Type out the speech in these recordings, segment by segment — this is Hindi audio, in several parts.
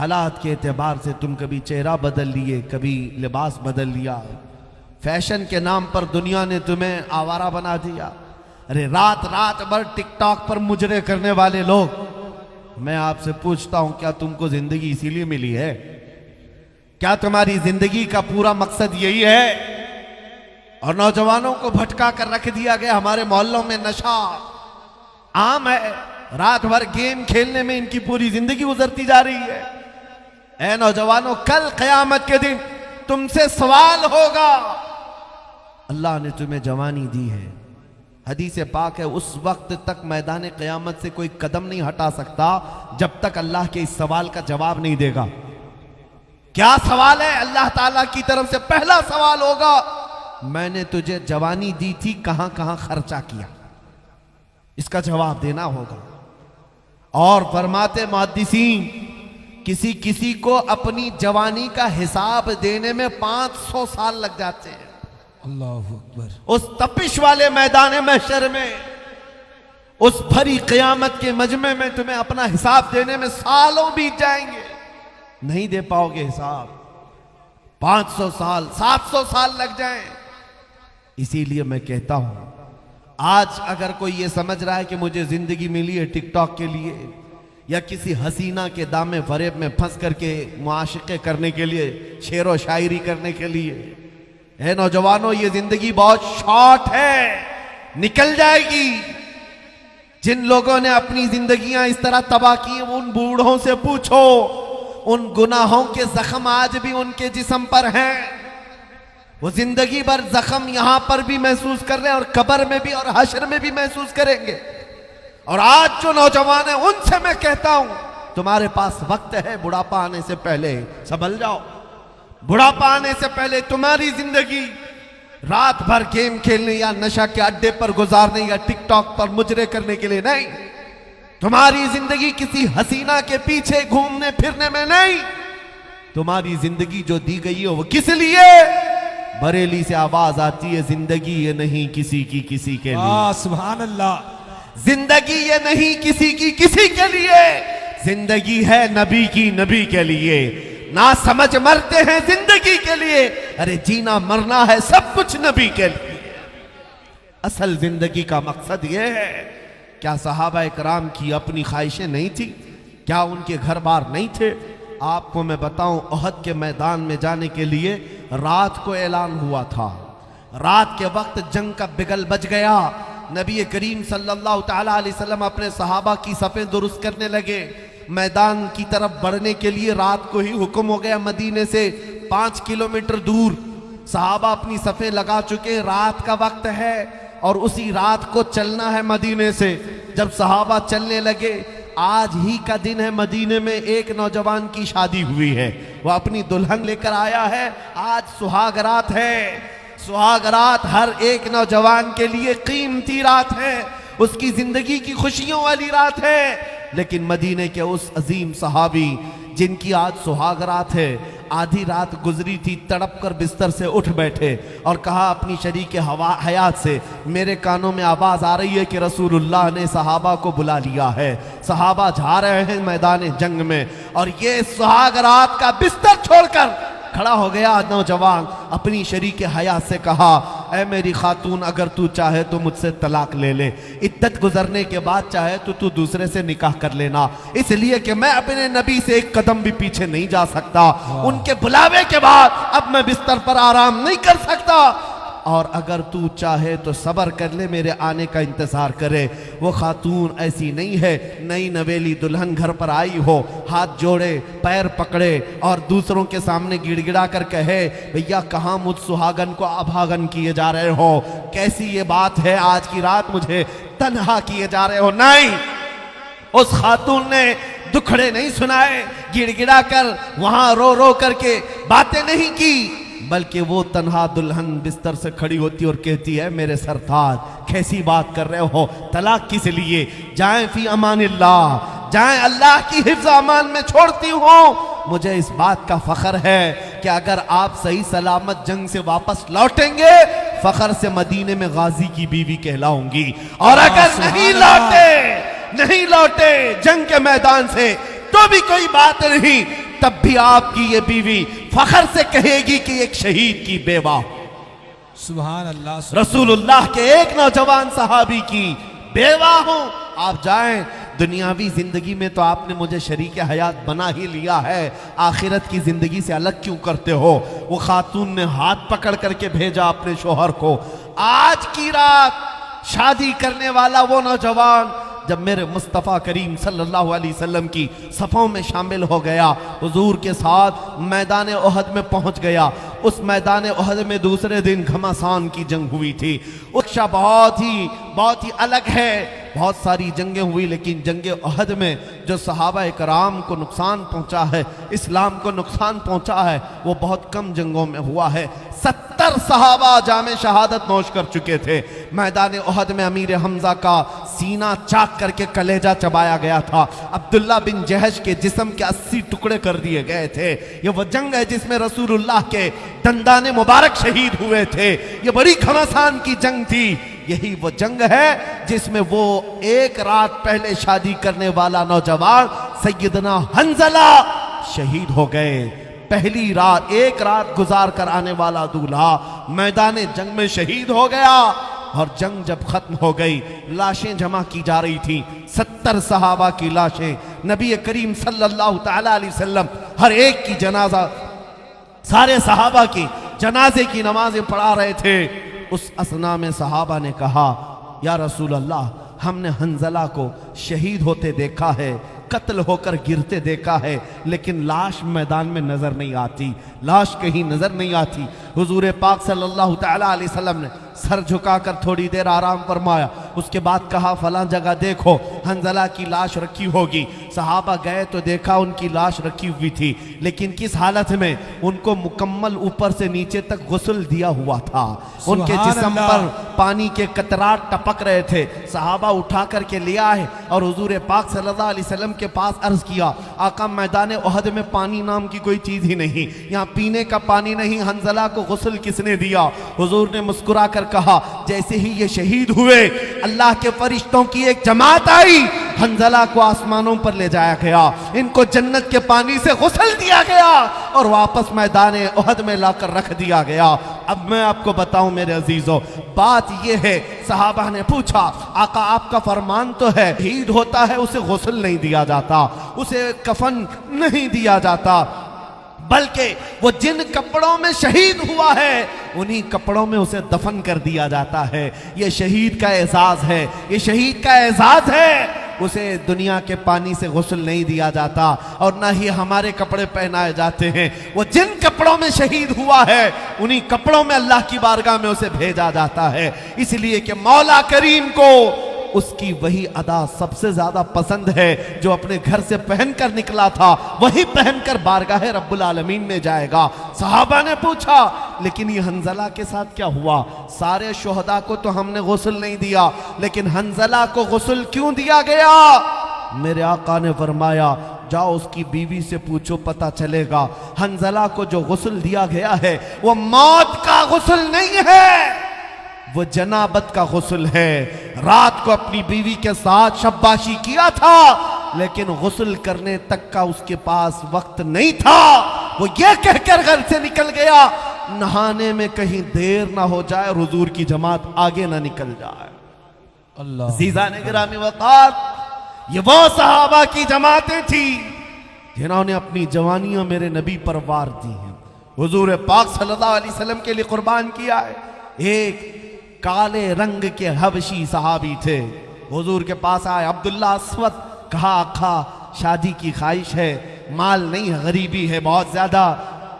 हालात के एतबार से तुम कभी चेहरा बदल लिए, कभी लिबास बदल लिया। फैशन के नाम पर दुनिया ने तुम्हें आवारा बना दिया। अरे रात रात भर टिकटॉक पर मुजरे करने वाले लोग, मैं आपसे पूछता हूं, क्या तुमको जिंदगी इसीलिए मिली है? क्या तुम्हारी जिंदगी का पूरा मकसद यही है? और नौजवानों को भटका कर रख दिया गया। हमारे मोहल्लों में नशा आम है, रात भर गेम खेलने में इनकी पूरी जिंदगी गुजरती जा रही है। ऐ नौजवानों, कल क़यामत के दिन तुमसे सवाल होगा। अल्लाह ने तुम्हें जवानी दी है, हदीस पाक है, उस वक्त तक मैदान क़यामत से कोई कदम नहीं हटा सकता जब तक अल्लाह के इस सवाल का जवाब नहीं देगा। क्या सवाल है? अल्लाह ताला की तरफ से पहला सवाल होगा, मैंने तुझे जवानी दी थी, कहां कहां खर्चा किया? इसका जवाब देना होगा। और फरमाते मुहद्दिसीन, किसी किसी को अपनी जवानी का हिसाब देने में 500 साल लग जाते हैं। अल्लाहु अकबर। उस तपिश वाले मैदान महशर में, उस भरी क़यामत के मजमे में तुम्हें अपना हिसाब देने में सालों बीत जाएंगे, नहीं दे पाओगे हिसाब। 500 साल, 700 साल लग जाएं। इसीलिए मैं कहता हूं, आज अगर कोई ये समझ रहा है कि मुझे जिंदगी मिली है टिकटॉक के लिए या किसी हसीना के दामे फरेब में फंस करके मुआशिके करने के लिए, शेर व शायरी करने के लिए, है नौजवानों, ये जिंदगी बहुत शॉर्ट है, निकल जाएगी। जिन लोगों ने अपनी जिंदगियां इस तरह तबाह की, उन बूढ़ों से पूछो, उन गुनाहों के जख्म आज भी उनके जिस्म पर हैं। वो जिंदगी भर जख्म यहां पर भी महसूस कर रहे हैं और कब्र में भी और हश्र में भी महसूस करेंगे। और आज जो नौजवान है उनसे मैं कहता हूं, तुम्हारे पास वक्त है, बुढ़ापा आने से पहले संभल जाओ। बुढ़ापा आने से पहले तुम्हारी जिंदगी रात भर गेम खेलने या नशा के अड्डे पर गुजारने या टिकटॉक पर मुजरे करने के लिए नहीं। तुम्हारी जिंदगी किसी हसीना के पीछे घूमने फिरने में नहीं। तुम्हारी जिंदगी जो दी गई है वो किस लिए? बरेली से आवाज आती है, जिंदगी ये नहीं किसी की किसी के लिए। सुभान अल्लाह। जिंदगी ये नहीं किसी की किसी के लिए, जिंदगी है नबी की नबी के लिए। ना समझ मरते हैं जिंदगी के लिए, अरे जीना मरना है सब कुछ नबी के लिए। असल जिंदगी का मकसद ये है। क्या सहाबा इकराम की अपनी ख्वाहिशें नहीं थी? क्या उनके घर बार नहीं थे? आपको मैं बताऊं, ओहद के मैदान में जाने के लिए रात को ऐलान हुआ था। रात के वक्त जंग का बिगल बज गया। नबी करीम सल्लल्लाहु तआला अलैहि वसल्लम अपने सहाबा की सफ़ें दुरुस्त करने लगे। मैदान की तरफ बढ़ने के लिए रात को ही हुक्म हो गया। मदीने से 5 किलोमीटर दूर सहाबा अपनी सफ़ें लगा चुके। रात का वक्त है और उसी रात को चलना है मदीने से। जब सहाबा चलने लगे, आज ही का दिन है, मदीने में एक नौजवान की शादी हुई है, वह अपनी दुल्हन लेकर आया है। आज सुहाग रात है। सुहाग रात हर एक नौजवान के लिए कीमती रात है, उसकी जिंदगी की खुशियों वाली रात है। लेकिन मदीने के उस अजीम सहाबी जिनकी आज सुहाग रात है, आधी रात गुजरी थी, तड़प कर बिस्तर से उठ बैठे और कहा अपनी शरीक हयात से, मेरे कानों में आवाज़ आ रही है कि रसूलुल्लाह ने सहाबा को बुला लिया है, सहाबा जा रहे हैं मैदान जंग में। और ये सुहाग रात का बिस्तर छोड़कर खड़ा हो गया नौजवान, अपनी शरीक हयात से कहा, ऐ मेरी खातून, अगर तू चाहे तो मुझसे तलाक ले ले। इद्दत गुजरने के बाद चाहे तो तू दूसरे से निकाह कर लेना, इसलिए कि मैं अपने नबी से एक कदम भी पीछे नहीं जा सकता। उनके बुलावे के बाद अब मैं बिस्तर पर आराम नहीं कर सकता। और अगर तू चाहे तो सब्र कर ले, मेरे आने का इंतजार करे। वो खातून ऐसी नहीं है, नई नवेली दुल्हन घर पर आई हो, हाथ जोड़े, पैर पकड़े और दूसरों के सामने गिड़गिड़ा कर कहे, भैया कहाँ मुझ सुहागन को अभागन किए जा रहे हो? कैसी ये बात है, आज की रात मुझे तन्हा किए जा रहे हो? नहीं, उस खातून ने दुखड़े नहीं सुनाए, गिड़गिड़ा कर वहां रो रो करके बातें नहीं की, बल्कि वो तन्हा दुल्हन बिस्तर से खड़ी होती और कहती है, मेरे सरताज कैसी बात कर रहे हो? तलाक किस लिए? जाएं फी अमानिल्लाह, जाएं अल्लाह की हिफ्ज़ अमान में छोड़ती हूँ। मुझे इस बात का फख्र है कि अगर आप सही सलामत जंग से वापस लौटेंगे, फख्र से मदीने में गाजी की बीवी कहलाऊंगी। और अगर नहीं लौटे जंग के मैदान से, तो भी कोई बात नहीं, तब भी आपकी ये बीवी फखर से कहेगी कि एक शहीद की बेवा, सुभान अल्लाह। रसूलुल्लाह के एक नौजवान सहाबी की बेवा हूं। आप जाएं, दुनियावी जिंदगी में तो आपने मुझे शरीक हयात बना ही लिया है, आखिरत की जिंदगी से अलग क्यों करते हो? वो खातून ने हाथ पकड़ करके भेजा अपने शोहर को। आज की रात शादी करने वाला वो नौजवान जब मेरे मुस्तफ़ा करीम सल्लल्लाहु अलैहि वसल्लम की सफ़ों में शामिल हो गया, हुजूर के साथ मैदान ओहद में पहुंच गया। उस मैदान ओहद में दूसरे दिन घमासान की जंग हुई थी। उसका बहुत ही अलग है। बहुत सारी जंगें हुई, लेकिन जंगे ओहद में जो सहाबा कराम को नुकसान पहुंचा है, इस्लाम को नुकसान पहुंचा है, वो बहुत कम जंगों में हुआ है। 70 सहाबा जामे शहादत नोश कर चुके थे। मैदान ओहद में अमीर हमजा का सीना चाक करके कलेजा चबाया गया था। अब्दुल्ला बिन जहश के जिस्म के 80 टुकड़े कर दिए गए थे। ये वो जंग है जिसमें रसूलुल्लाह के दंदाने मुबारक शहीद हुए थे। ये बड़ी घमासान की जंग थी। यही वो जंग है जिसमें वो एक रात पहले शादी करने वाला नौजवान सैयदना हंजला शहीद हो गए। पहली रात, एक रात गुजार कर आने वाला दूल्हा मैदान जंग में शहीद हो गया। और जंग जब खत्म हो गई, लाशें जमा की जा रही थी। 70 सहाबा की लाशें, नबी करीम सल्लल्लाहु तआला अलैहि वसल्लम हर एक की जनाजा, सारे सहाबा की जनाजे की नमाजें पढ़ा रहे थे। उस असना में सहाबा ने कहा, या रसूल अल्लाह, हमने हंजला को शहीद होते देखा है, कत्ल होकर गिरते देखा है, लेकिन लाश मैदान में नजर नहीं आती, लाश कहीं नजर नहीं आती। हुजूर पाक सल्लल्लाहु तआला अलैहि वसल्लम ने सर झुकाकर थोड़ी देर आराम फरमाया। उसके बाद कहा, फलां जगह देखो, हंजला की लाश रखी होगी। सहाबा गए तो देखा उनकी लाश रखी हुई थी, लेकिन किस हालत में? उनको मुकम्मल ऊपर से नीचे तक गुस्ल दिया हुआ था। उनके जिस्म पर पानी के कतरात टपक रहे थे। सहाबा उठा करके लिया है और हुजूर पाक सल्लल्लाहु अलैहि वसल्लम के पास अर्ज किया, आका मैदान ओहद में पानी नाम की कोई चीज ही नहीं, यहाँ पीने का पानी नहीं, हंजला को गुस्ल किसने दिया? हुजूर ने मुस्कुरा कर कहा, जैसे ही ये शहीद हुए, अल्लाह के फरिश्तों की एक जमात आई, हंजला को आसमानों पर ले जाया गया, इनको जन्नत के पानी से गुस्ल दिया गया और वापस मैदान ओहद में लाकर रख दिया गया। अब मैं आपको बताऊं मेरे अजीजों, बात यह है, सहाबा ने पूछा, आका आपका फरमान तो है, शहीद होता है उसे गुस्ल नहीं दिया जाता, उसे कफन नहीं दिया जाता, बल्कि वो जिन कपड़ों में शहीद हुआ है उन्हीं कपड़ों में उसे दफन कर दिया जाता है। ये शहीद का एजाज है, ये शहीद का एजाज है। उसे दुनिया के पानी से गुस्ल नहीं दिया जाता और ना ही हमारे कपड़े पहनाए जाते हैं। वो जिन कपड़ों में शहीद हुआ है उन्हीं कपड़ों में अल्लाह की बारगाह में उसे भेजा जाता है, इसलिए कि मौला करीम को उसकी वही अदा सबसे ज्यादा पसंद है जो अपने घर से पहनकर निकला था, वही पहनकर बारगाह रब्बुल आलमीन में जाएगा। सहाबा ने पूछा, लेकिन ये हंजला के साथ क्या हुआ? सारे शुहदा को तो हमने गुस्ल नहीं दिया, लेकिन हंजला को गुस्ल क्यों दिया गया? मेरे आका ने फरमाया, जाओ उसकी बीवी से पूछो, पता चलेगा। हंजला को जो गुस्ल दिया गया है वो मौत का गुस्ल नहीं है, वो जनाबत का गुस्ल है। रात को अपनी बीवी के साथ शब्बाशी किया था, लेकिन गुस्ल करने तक का उसके पास वक्त नहीं था। वो ये कहकर घर से निकल गया, नहाने में कहीं देर ना हो जाए और हुजूर की जमात आगे ना निकल जाए। अल्लाह जीज़ान गिरामी वक़ात, ये वो सहाबा की जमातें थी जिन्होंने अपनी जवानियां मेरे नबी पर वार दी हैं, हुजूर पाक सल्लल्लाहु अलैहि वसल्लम के लिए कुर्बान किया है। एक काले रंग के हबशी सहाबी थे, हुजूर के पास आए, अब्दुल्ला अस्वद, कहा आका शादी की ख्वाहिश है, माल नहीं है, गरीबी है बहुत ज्यादा,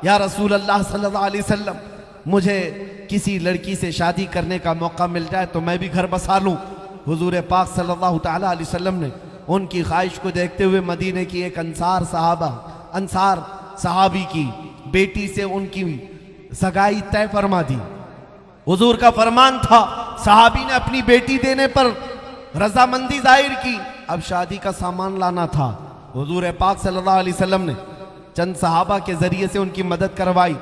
या रसूल अल्लाह सल्लल्लाहु अलैहि वसल्लम मुझे किसी लड़की से शादी करने का मौका मिल जाए तो मैं भी घर बसा लूं। हुजूर पाक सल्लल्लाहु तआला अलैहि वसल्लम ने उनकी ख्वाहिश को देखते हुए मदीने की एक अंसार सहाबी की बेटी से उनकी सगाई तय फरमा दी। हुजूर का फरमान था, सहाबी ने अपनी बेटी देने पर रजामंदी जाहिर की। अब शादी का सामान लाना था, हुजूर पाक सल्लल्लाहु अलैहि वसल्लम ने चंद सहाबा के जरिए से उनकी मदद करवाई।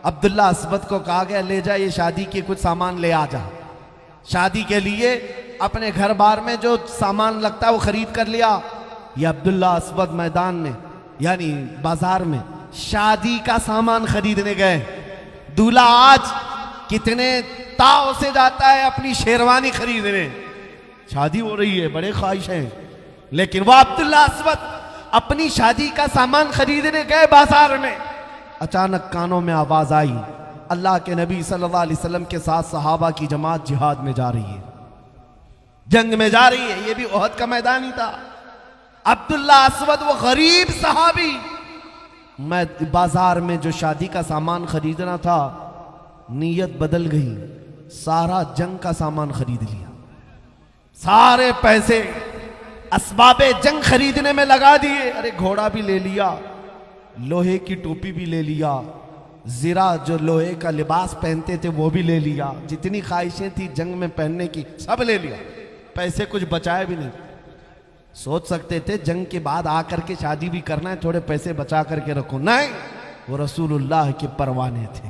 अब्दुल्ला अस्वद को कहा गया, ले जा, ये शादी के कुछ सामान ले आ जा। शादी के लिए अपने घर बार में जो सामान लगता है वो खरीद कर लिया। ये अब्दुल्ला अस्वद मैदान में यानी बाजार में शादी का सामान खरीदने गए। दूल्हा आज कितने ताव से जाता है अपनी शेरवानी खरीदने, शादी हो रही है, बड़े ख्वाहिश हैं, लेकिन वह अब्दुल्ला अस्वद अपनी शादी का सामान खरीदने गए बाजार में। अचानक कानों में आवाज आई, अल्लाह के नबी सल्लल्लाहु अलैहि वसल्लम के साथ सहाबा की जमात जिहाद में जा रही है, जंग में जा रही है। ये भी ओहद का मैदान ही था। अब्दुल्ला अस्वद वो गरीब सहाबी, मैं बाजार में जो शादी का सामान खरीदना था, नीयत बदल गई, सारा जंग का सामान खरीद लिया, सारे पैसे असबाबे जंग खरीदने में लगा दिए। अरे घोड़ा भी ले लिया, लोहे की टोपी भी ले लिया, जीरा जो लोहे का लिबास पहनते थे वो भी ले लिया, जितनी ख्वाहिशें थी जंग में पहनने की सब ले लिया, पैसे कुछ बचाए भी नहीं। सोच सकते थे जंग के बाद आकर के शादी भी करना है, थोड़े पैसे बचा करके रखो, नहीं, वो रसूलुल्लाह के परवाने थे,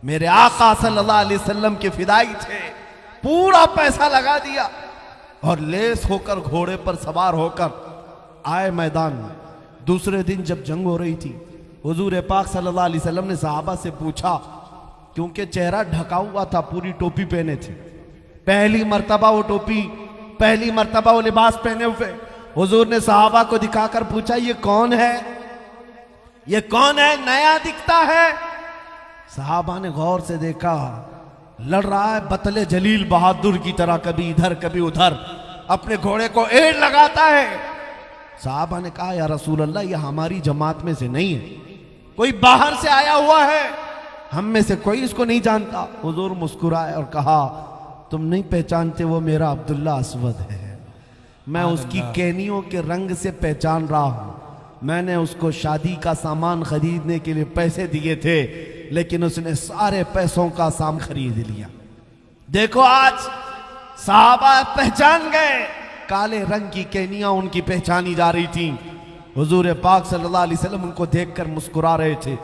मेरे आका सल्लल्लाहु अलैहि वसल्लम के फिदाई थे। पूरा पैसा लगा दिया और लेस होकर घोड़े पर सवार होकर आए मैदान में। दूसरे दिन जब जंग हो रही थी, हुजूर पाक सल्लल्लाहु अलैहि वसल्लम ने सहाबा से पूछा, क्योंकि चेहरा ढका हुआ था, पूरी टोपी पहने थे, पहली मर्तबा वो टोपी, पहली मर्तबा वो लिबास पहने हुए। हुजूर ने सहाबा को दिखाकर पूछा, ये कौन है, ये कौन है, नया दिखता है। सहाबा ने गौर से देखा, लड़ रहा है बतले जलील बहादुर की तरह, कभी इधर कभी उधर, अपने घोड़े को एड़ लगाता है। सहाबा ने कहा, या रसूल अल्लाह, ये हमारी जमात में से नहीं है, कोई बाहर से आया हुआ है, हम में से कोई इसको नहीं जानता। हुजूर मुस्कुराए और कहा, तुम नहीं पहचानते, वो मेरा अब्दुल्ला अस्वद है, मैं उसकी केनियों के रंग से पहचान रहा हूं, मैंने उसको शादी का सामान खरीदने के लिए पैसे दिए थे, लेकिन उसने सारे पैसों का सामान खरीद लिया। देखो आज सहाबा पहचान गए, काले रंग की केनियां उनकी पहचानी जा रही थी। हुजूर पाक सल्लल्लाहु अलैहि वसल्लम उनको देखकर मुस्कुरा रहे थे।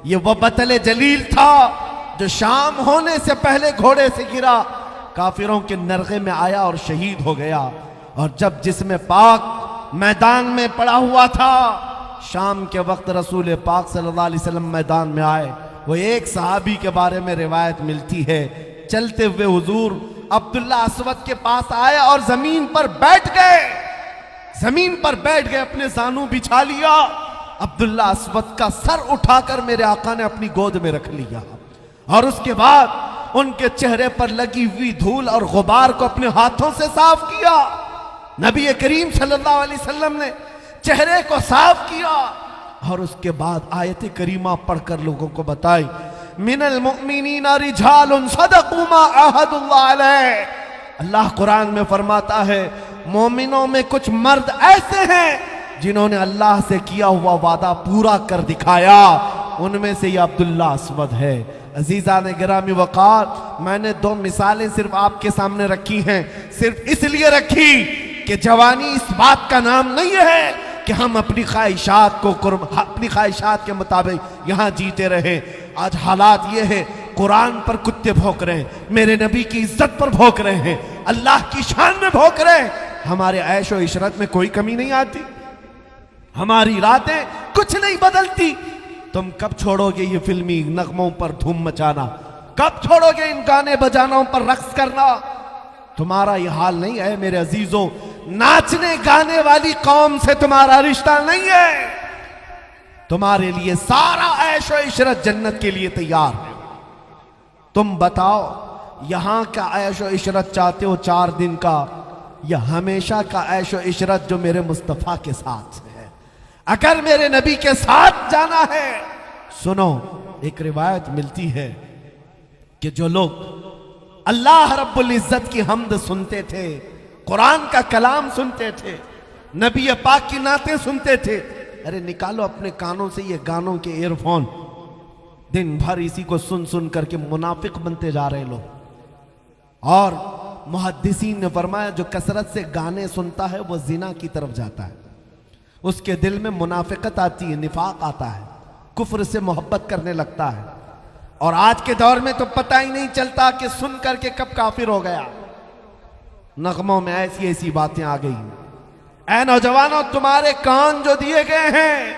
ये वो बतले जलील था जो शाम होने से पहले घोड़े से गिरा, काफिरों के नरगे में आया और शहीद हो गया। और जब जिस्म पाक मैदान में पड़ा हुआ था, शाम के वक्त रसूल पाक सल्लल्लाहु अलैहि वसल्लम मैदान में आए। वो एक सहाबी के बारे में रिवायत मिलती है, चलते हुए हुजूर अब्दुल्ला अस्वद के पास आए और जमीन पर बैठ गए, जमीन पर बैठ गए, अपने जानू बिछा लिया। अब्दुल्ला अस्वद का सर उठाकर मेरे आका ने अपनी गोद में रख लिया और उसके बाद उनके चेहरे पर लगी हुई धूल और गुबार को अपने हाथों से साफ किया। नबी करीम सल्लल्लाहु अलैहि वसल्लम ने चेहरे को साफ किया और उसके बाद आयत करीमा पढ़कर लोगों को बताई, मिनल मुमिनीना रिजालुन सदक़ू मा अहदुल्लाह अलैह। अल्लाह कुरान में फरमाता है, मोमिनों में कुछ मर्द ऐसे हैं जिन्होंने अल्लाह से किया हुआ वादा पूरा कर दिखाया, उनमें से ये अब्दुल्ला अस्वद है। अजीजा ने गिरामी वक़ार, मैंने दो मिसालें सिर्फ आपके सामने रखी हैं, सिर्फ इसलिए रखी कि जवानी इस बात का नाम नहीं है कि हम अपनी ख्वाहिशात को अपनी ख्वाहिशात के मुताबिक यहाँ जीते रहे। आज हालात ये है, कुरान पर कुत्ते भौंक रहे हैं, मेरे नबी की इज्जत पर भौंक रहे हैं, अल्लाह की शान में भौंक रहे हैं, हमारे ऐश और इशरत में कोई कमी नहीं आती, हमारी रातें कुछ नहीं बदलती। तुम कब छोड़ोगे ये फिल्मी नगमों पर धूम मचाना, कब छोड़ोगे इन गाने बजानों पर रक्स करना? तुम्हारा ये हाल नहीं है मेरे अजीजों, नाचने गाने वाली कौम से तुम्हारा रिश्ता नहीं है। तुम्हारे लिए सारा ऐश और इशरत जन्नत के लिए तैयार है। तुम बताओ, यहां का ऐश और इशरत चाहते हो 4 दिन का, या हमेशा का ऐश और इशरत जो मेरे मुस्तफा के साथ है? अगर मेरे नबी के साथ जाना है, सुनो, एक रिवायत मिलती है कि जो लोग अल्लाह रब्बुल इज्जत की हम्द सुनते थे, कुरान का कलाम सुनते थे, नबी पाक की नातें सुनते थे, अरे निकालो अपने कानों से ये गानों के ईयरफोन, दिन भर इसी को सुन सुन करके मुनाफिक बनते जा रहे लोग। और मुहद्दिसीन ने फरमाया, जो कसरत से गाने सुनता है वो जिना की तरफ जाता है, उसके दिल में मुनाफिकत आती है, निफाक आता है, कुफ्र से मोहब्बत करने लगता है। और आज के दौर में तो पता ही नहीं चलता कि सुन करके कब काफिर हो गया। नगमों में ऐसी ऐसी बातें आ गई। ऐ नौजवानों, तुम्हारे कान जो दिए गए हैं,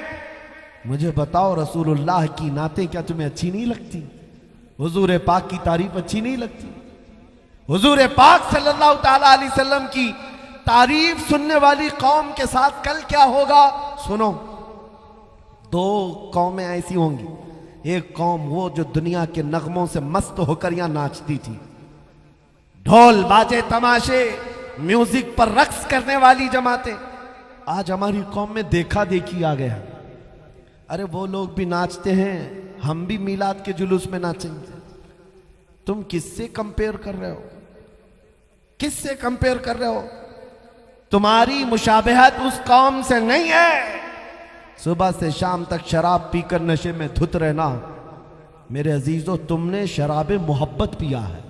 मुझे बताओ रसूलुल्लाह की नातें क्या तुम्हें अच्छी नहीं लगती? हुजूर पाक की तारीफ अच्छी नहीं लगती? हुजूर पाक सल्लल्लाहु ताला अलैहि वसल्लम की तारीफ सुनने वाली कौम के साथ कल क्या होगा सुनो। दो कौमें ऐसी होंगी, एक कौम वो जो दुनिया के नगमों से मस्त होकर यहां नाचती थी, ढोल बाजे तमाशे म्यूजिक पर रक्स करने वाली जमातें। आज हमारी कौम में देखा देखी आ गया। अरे वो लोग भी नाचते हैं, हम भी मीलाद के जुलूस में नाचेंगे। तुम किससे कंपेयर कर रहे हो? किससे कंपेयर कर रहे हो? तुम्हारी मुशाबहत उस कौम से नहीं है। सुबह से शाम तक शराब पीकर नशे में धुत रहना, मेरे अजीजों तुमने शराब मोहब्बत पिया है।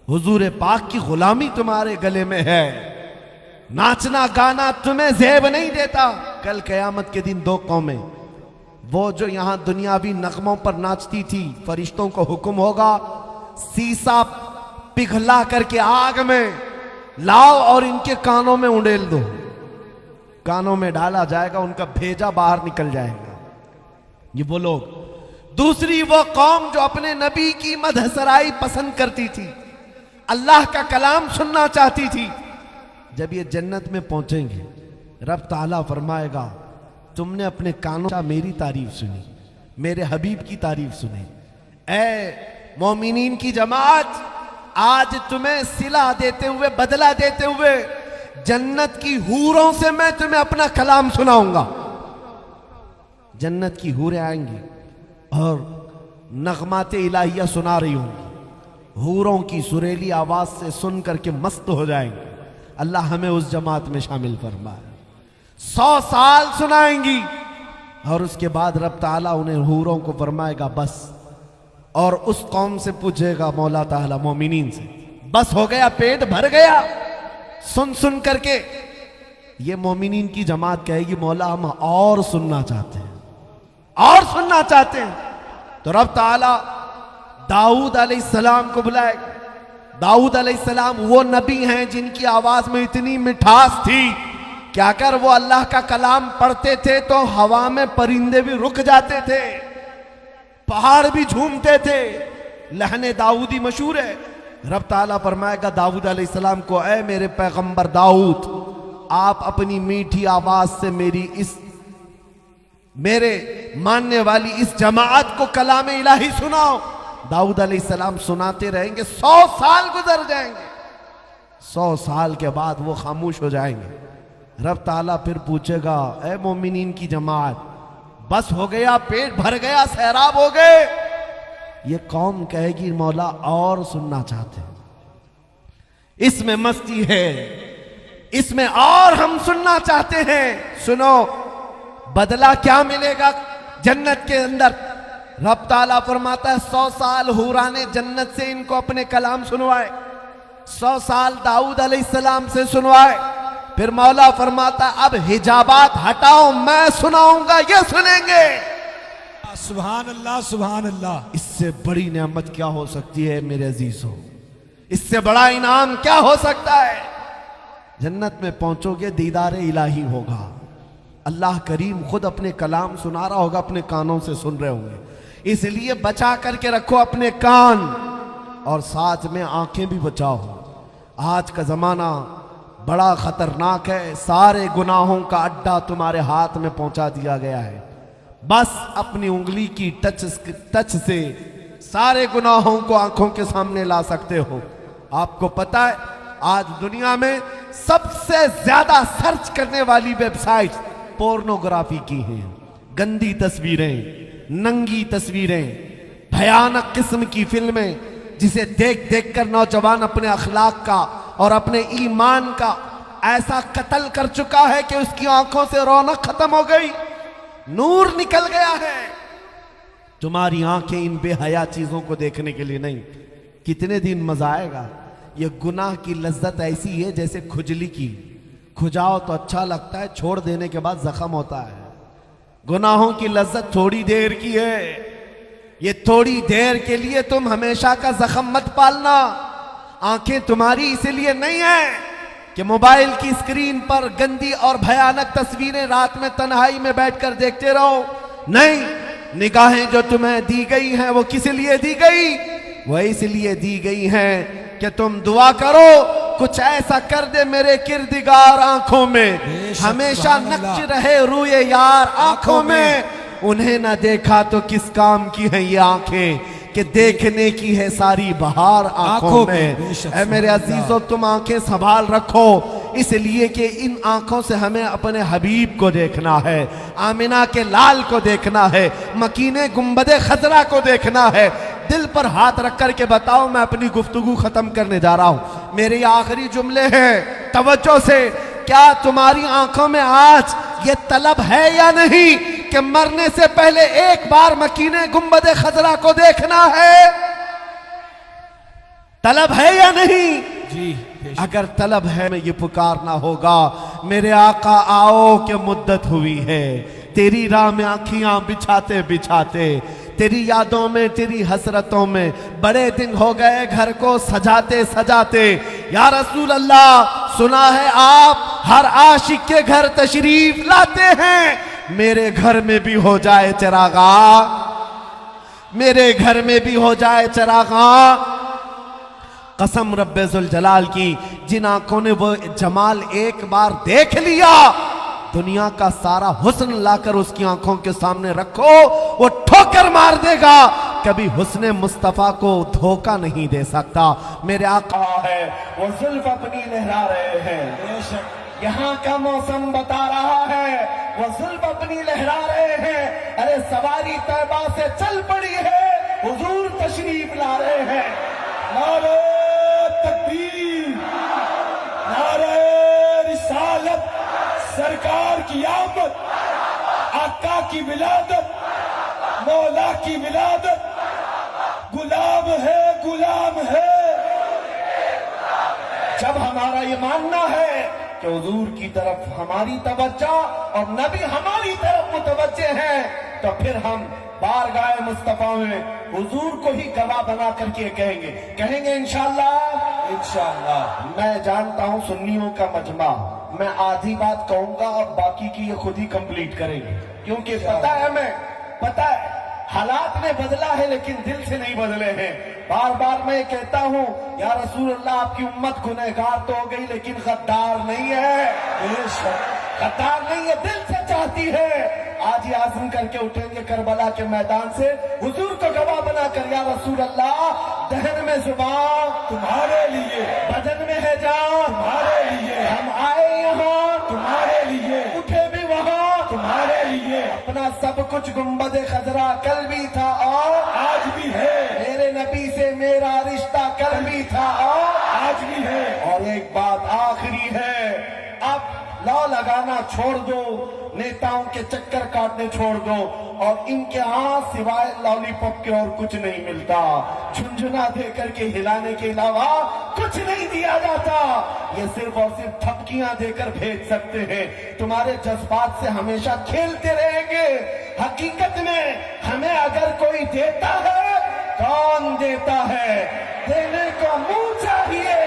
हुजूर पाक की गुलामी तुम्हारे गले में है। नाचना गाना तुम्हें ज़ेब नहीं देता। कल कयामत के दिन दो कौमें, वो जो यहां दुनियावी नगमों पर नाचती थी, फरिश्तों को हुक्म होगा सीसा पिघला करके आग में लाओ और इनके कानों में उंडेल दो। कानों में डाला जाएगा, उनका भेजा बाहर निकल जाएगा। ये वो लोग। दूसरी वो कौम जो अपने नबी की मदहसराई पसंद करती थी, अल्लाह का कलाम सुनना चाहती थी। जब ये जन्नत में पहुंचेंगे, रब ताला फरमाएगा तुमने अपने कानों से मेरी तारीफ सुनी, मेरे हबीब की तारीफ सुनी। ऐ मोमिनीन की जमात, आज तुम्हें सिला देते हुए, बदला देते हुए जन्नत की हूरों से मैं तुम्हें अपना कलाम सुनाऊंगा। जन्नत की हूरें आएंगी और नगमाते इलाहिया सुना रही होंगी। हूरों की सुरीली आवाज से सुन करके मस्त हो जाएंगे। अल्लाह हमें उस जमात में शामिल फरमाए। 100 साल सुनाएंगी और उसके बाद रब ताला उन्हें हूरों को फरमाएगा बस। और उस कौम से पूछेगा मौला ताला मोमिनीन से, बस हो गया, पेट भर गया सुन सुन करके? ये मोमिनीन की जमात कहेगी मौला हम और सुनना चाहते हैं, और सुनना चाहते हैं। तो रब ताला दाऊद अलैहिस्सलाम को बुलाएगा। दाऊद अलैहिस्सलाम वो नबी हैं जिनकी आवाज में इतनी मिठास थी कि अगर वो अल्लाह का कलाम पढ़ते थे तो हवा में परिंदे भी रुक जाते थे, पहाड़ भी झूमते थे। लहने दाऊदी मशहूर है। रब ताला फरमाएगा दाऊद अलैहिस्सलाम को, ऐ मेरे पैगंबर दाऊद, आप अपनी मीठी आवाज से मेरे मानने वाली इस जमात को कलाम इलाही सुनाओ। दाऊद अलैहिस्सलाम सुनाते रहेंगे, 100 साल गुजर जाएंगे। 100 साल के बाद वो खामोश हो जाएंगे। रब ताला फिर पूछेगा, ऐ मोमिनीन की जमात, बस हो गया, पेट भर गया, सैराब हो गए? ये कौम कहेगी मौला और सुनना चाहते हैं, इसमें मस्ती है, इसमें और हम सुनना चाहते हैं। सुनो, बदला क्या मिलेगा जन्नत के अंदर? रब ताला फरमाता है 100 साल हुराने जन्नत से इनको अपने कलाम सुनवाए, 100 साल दाऊद अलैहिस्सलाम से सुनवाए। फिर मौला फरमाता अब हिजाबात हटाओ, मैं सुनाऊंगा, ये सुनेंगे। सुभान अल्लाह, सुभान अल्लाह। इससे बड़ी नेमत क्या हो सकती है मेरे अजीजों? इससे बड़ा इनाम क्या हो सकता है? जन्नत में पहुंचोगे, दीदार इलाही होगा। अल्लाह करीम खुद अपने कलाम सुना रहा होगा, अपने कानों से सुन रहे होंगे। इसलिए बचा करके रखो अपने कान और साथ में आंखें भी बचाओ। आज का जमाना बड़ा खतरनाक है। सारे गुनाहों का अड्डा तुम्हारे हाथ में पहुंचा दिया गया है। बस अपनी उंगली की टच से सारे गुनाहों को आंखों के सामने ला सकते हो। आपको पता है आज दुनिया में सबसे ज्यादा सर्च करने वाली वेबसाइट पोर्नोग्राफी की हैं। गंदी तस्वीरें, नंगी तस्वीरें, भयानक किस्म की फिल्में, जिसे देख देख कर नौजवान अपने अखलाक का और अपने ईमान का ऐसा कत्ल कर चुका है कि उसकी आंखों से रौनक खत्म हो गई, नूर निकल गया है। तुम्हारी आंखें इन बेहया चीजों को देखने के लिए नहीं। कितने दिन मजा आएगा? ये गुनाह की लज्जत ऐसी है जैसे खुजली की, खुजाओ तो अच्छा लगता है, छोड़ देने के बाद जख्म होता है। गुनाहों की लज्जत थोड़ी देर की है। ये थोड़ी देर के लिए तुम हमेशा का जख्म मत पालना। आंखें तुम्हारी इसलिए नहीं है कि मोबाइल की स्क्रीन पर गंदी और भयानक तस्वीरें रात में तन्हाई में बैठकर देखते रहो। नहीं, निगाहें जो तुम्हें दी गई हैं वो किस लिए दी गई? वो इसलिए दी गई हैं कि तुम दुआ करो कुछ ऐसा कर दे मेरे किरदिगार आंखों में, हमेशा नक्श रहे रूए यार आंखों में। उन्हें ना देखा तो किस काम की है ये आंखें कि देखने की है सारी बहार आंखों में। ऐ मेरे अजीजों, तुम आंखें संभाल रखो, इसलिए कि इन आंखों से हमें अपने हबीब को देखना है, आमिना के लाल को देखना है, मकीने गुंबदे खजरा को देखना है। दिल पर हाथ रख कर के बताओ, मैं अपनी गुफ्तगू खत्म करने जा रहा हूं। मेरे आखिरी जुमले हैं, तवज्जो से। क्या तुम्हारी आंखों में आज ये तलब है या नहीं कि मरने से पहले एक बार मकीने गुंबदे खजरा को देखना है? तलब है या नहीं? जी, अगर तलब है में ये पुकारना होगा, मेरे आका आओ कि मुद्दत हुई है तेरी राह में आँखियां बिछाते बिछाते, तेरी यादों में तेरी हसरतों में बड़े दिन हो गए घर को सजाते सजाते। या रसूल अल्लाह, सुना है आप हर आशिक के घर तशरीफ लाते हैं, मेरे घर में भी हो जाए चिरागा, मेरे घर में भी हो जाए चिरागा। कसम रब्बे जुल जलाल की, जिन आंखों ने वो जमाल एक बार देख लिया, दुनिया का सारा हुस्न लाकर उसकी आंखों के सामने रखो, वो ठोकर मार देगा, कभी हुस्ने मुस्तफा को धोखा नहीं दे सकता। मेरे आका है वो जुल्फ अपनी लहरा रहे हैं, यहाँ का मौसम बता रहा है, वो जुल्फ अपनी लहरा रहे हैं। अरे सवारी तैबा से चल पड़ी है, हुजूर तशरीफ ला रहे हैं। नारे तकबीर, नारे रिसालत, सरकार की आमद, आका की विलादत, मौला की विलादत, गुलाम है गुलाम है। जब हमारा ये मानना है कि हुजूर की तरफ हमारी तवज्जो और नबी हमारी तरफ मुतवज्जे हैं, तो फिर हम बारगाह मुस्तफा में हुजूर को ही गवाह बना करके कहेंगे इंशाअल्लाह। इंशाअल्लाह। मैं जानता हूं सुन्नियों का मजमा, मैं आधी बात कहूंगा और बाकी की ये खुद ही कंप्लीट करेंगे, क्योंकि पता है, हमें पता है हालात ने बदला है लेकिन दिल से नहीं बदले हैं। बार बार मैं कहता हूं, या रसूलुल्लाह, आपकी उम्मत गुनहगार तो हो गई लेकिन गद्दार नहीं है, गद्दार नहीं है, दिल से चाहती है। आज ही आज़म करके उठेंगे करबला के मैदान से, हुजूर को गवाह बनाकर, या रसूलुल्लाह, दहन में जुबान तुम्हारे लिए, बदन में है जान तुम्हारे लिए, हम आए यहाँ तुम्हारे लिए, उठे भी वहाँ तुम्हारे लिए। अपना सब कुछ गुंबद खजरा कल भी था और आज भी है, मेरे नबी से मेरा रिश्ता कल भी था और आज भी है। और एक बात आखिरी है, अब लौ लगाना छोड़ दो, नेताओं के चक्कर काटने छोड़ दो, और इनके हाथ सिवाय लॉलीपॉप के और कुछ नहीं मिलता, झुंझुना दे करके हिलाने के अलावा कुछ नहीं दिया जाता। ये सिर्फ और सिर्फ थपकियां देकर भेज सकते हैं। तुम्हारे जज्बात से हमेशा खेलते रहेंगे। हकीकत में हमें अगर कोई देता है, कौन देता है? देने को मुंह चाहिए।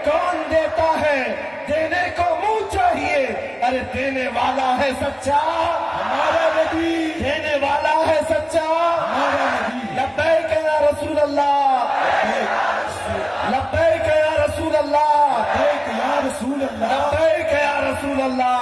कौन देता है? देने को मुंह चाहिए। अरे देने वाला है सच्चा हमारा नबी, देने वाला है सच्चा हमारा नबी। लब्बैक या रसूल अल्लाह, लब्बैक या रसूल अल्लाह, लब्बैक या रसूल अल्लाह, लब्बैक या रसूल अल्लाह।